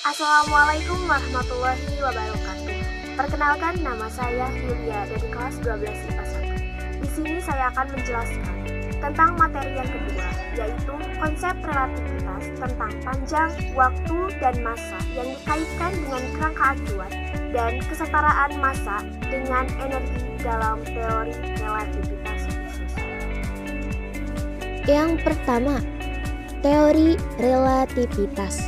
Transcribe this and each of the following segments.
Assalamualaikum warahmatullahi wabarakatuh. Perkenalkan, nama saya Yulia dari kelas 12 IPA 1. Di sini saya akan menjelaskan tentang materi yang kedua, yaitu konsep relativitas tentang panjang, waktu, dan massa yang dikaitkan dengan kerangka acuan dan kesetaraan massa dengan energi dalam teori relativitas khusus. Yang pertama, teori relativitas.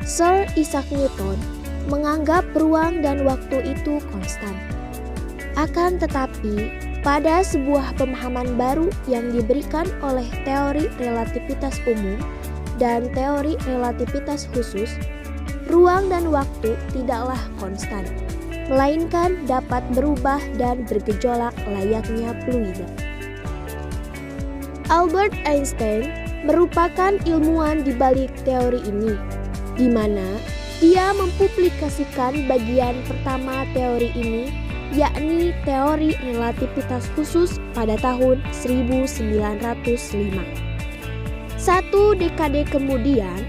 Sir Isaac Newton menganggap ruang dan waktu itu konstan. Akan tetapi, pada sebuah pemahaman baru yang diberikan oleh teori relativitas umum dan teori relativitas khusus, ruang dan waktu tidaklah konstan, melainkan dapat berubah dan bergejolak layaknya fluida. Albert Einstein merupakan ilmuwan di balik teori ini, di mana dia mempublikasikan bagian pertama teori ini, yakni teori relativitas khusus pada tahun 1905. Satu dekade kemudian,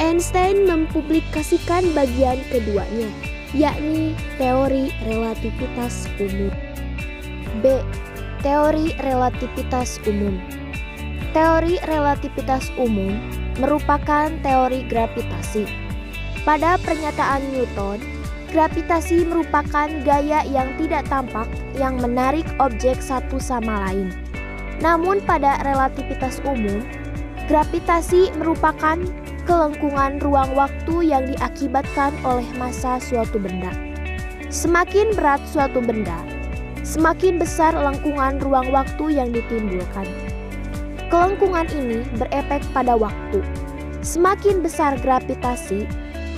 Einstein mempublikasikan bagian keduanya, yakni teori relativitas umum. B. Teori relativitas umum. Teori relativitas umum merupakan teori gravitasi. Pada pernyataan Newton, gravitasi merupakan gaya yang tidak tampak yang menarik objek satu sama lain. Namun pada relativitas umum, gravitasi merupakan kelengkungan ruang waktu yang diakibatkan oleh massa suatu benda. Semakin berat suatu benda, semakin besar lengkungan ruang waktu yang ditimbulkan. Kelengkungan ini berefek pada waktu. Semakin besar gravitasi,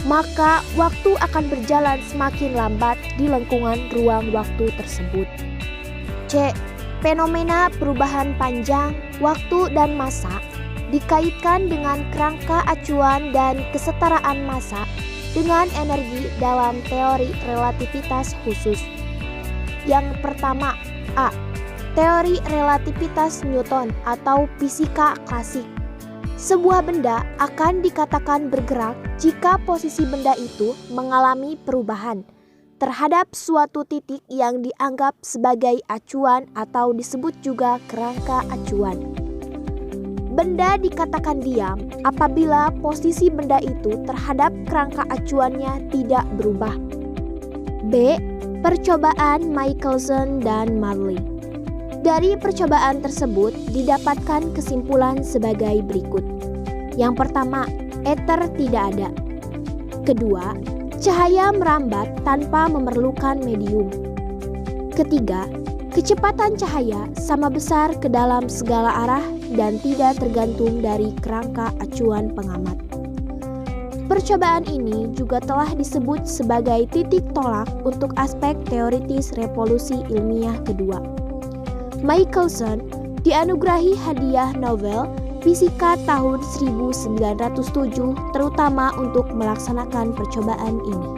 maka waktu akan berjalan semakin lambat di lengkungan ruang waktu tersebut. C. Fenomena perubahan panjang, waktu, dan massa dikaitkan dengan kerangka acuan dan kesetaraan massa dengan energi dalam teori relativitas khusus. Yang pertama, A. Teori relativitas Newton atau fisika klasik. Sebuah benda akan dikatakan bergerak jika posisi benda itu mengalami perubahan terhadap suatu titik yang dianggap sebagai acuan atau disebut juga kerangka acuan. Benda dikatakan diam apabila posisi benda itu terhadap kerangka acuannya tidak berubah. B. Percobaan Michelson dan Marley. Dari percobaan tersebut didapatkan kesimpulan sebagai berikut. Yang pertama, ether tidak ada. Kedua, cahaya merambat tanpa memerlukan medium. Ketiga, kecepatan cahaya sama besar ke dalam segala arah dan tidak tergantung dari kerangka acuan pengamat. Percobaan ini juga telah disebut sebagai titik tolak untuk aspek teoritis revolusi ilmiah kedua. Michelson dianugerahi hadiah Nobel Fisika tahun 1907 terutama untuk melaksanakan percobaan ini.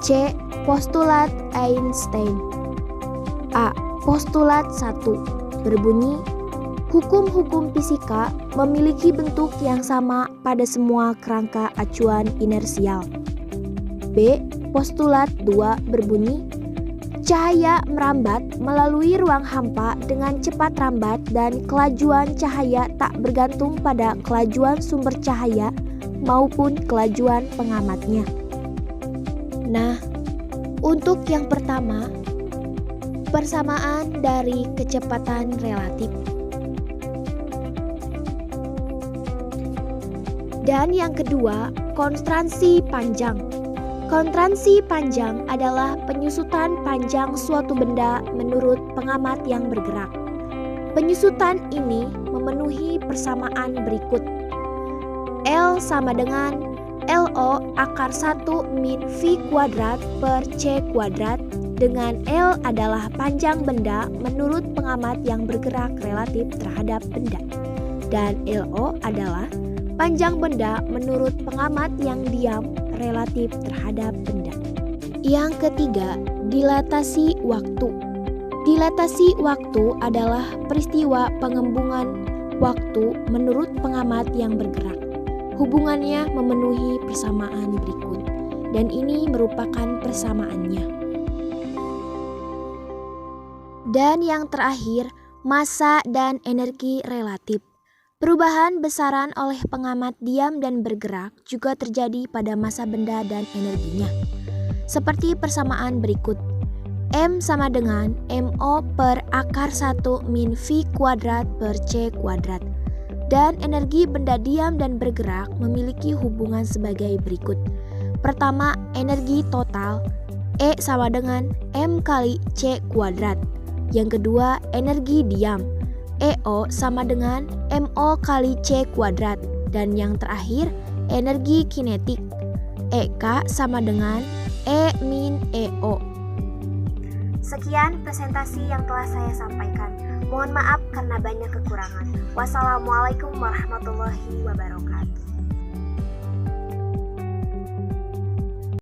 C. Postulat Einstein. A. Postulat 1 berbunyi, hukum-hukum fisika memiliki bentuk yang sama pada semua kerangka acuan inersial. B. Postulat 2 berbunyi, cahaya merambat melalui ruang hampa dengan cepat rambat dan kelajuan cahaya tak bergantung pada kelajuan sumber cahaya maupun kelajuan pengamatnya. Nah, untuk yang pertama, persamaan dari kecepatan relatif. Dan yang kedua, konstansi panjang. Konstansi panjang adalah penyusutan panjang suatu benda menurut pengamat yang bergerak. Penyusutan ini memenuhi persamaan berikut. L sama dengan LO akar 1 min V kuadrat per C kuadrat, dengan L adalah panjang benda menurut pengamat yang bergerak relatif terhadap benda, dan LO adalah panjang benda menurut pengamat yang diam relatif terhadap benda. Yang ketiga, dilatasi waktu. Dilatasi waktu adalah peristiwa pengembungan waktu menurut pengamat yang bergerak. hubungannya memenuhi persamaan berikut, dan ini merupakan persamaannya. Dan yang terakhir, massa dan energi relatif. Perubahan besaran oleh pengamat diam dan bergerak juga terjadi pada massa benda dan energinya. Seperti persamaan berikut. M sama dengan MO per akar 1 min V kuadrat per C kuadrat. Dan energi benda diam dan bergerak memiliki hubungan sebagai berikut. Pertama, energi total E sama dengan M kali C kuadrat. Yang kedua, energi diam EO sama dengan MO kali C kuadrat. Dan yang terakhir, energi kinetik EK sama dengan E min EO. Sekian presentasi yang telah saya sampaikan. Mohon maaf karena banyak kekurangan. Wassalamualaikum warahmatullahi wabarakatuh.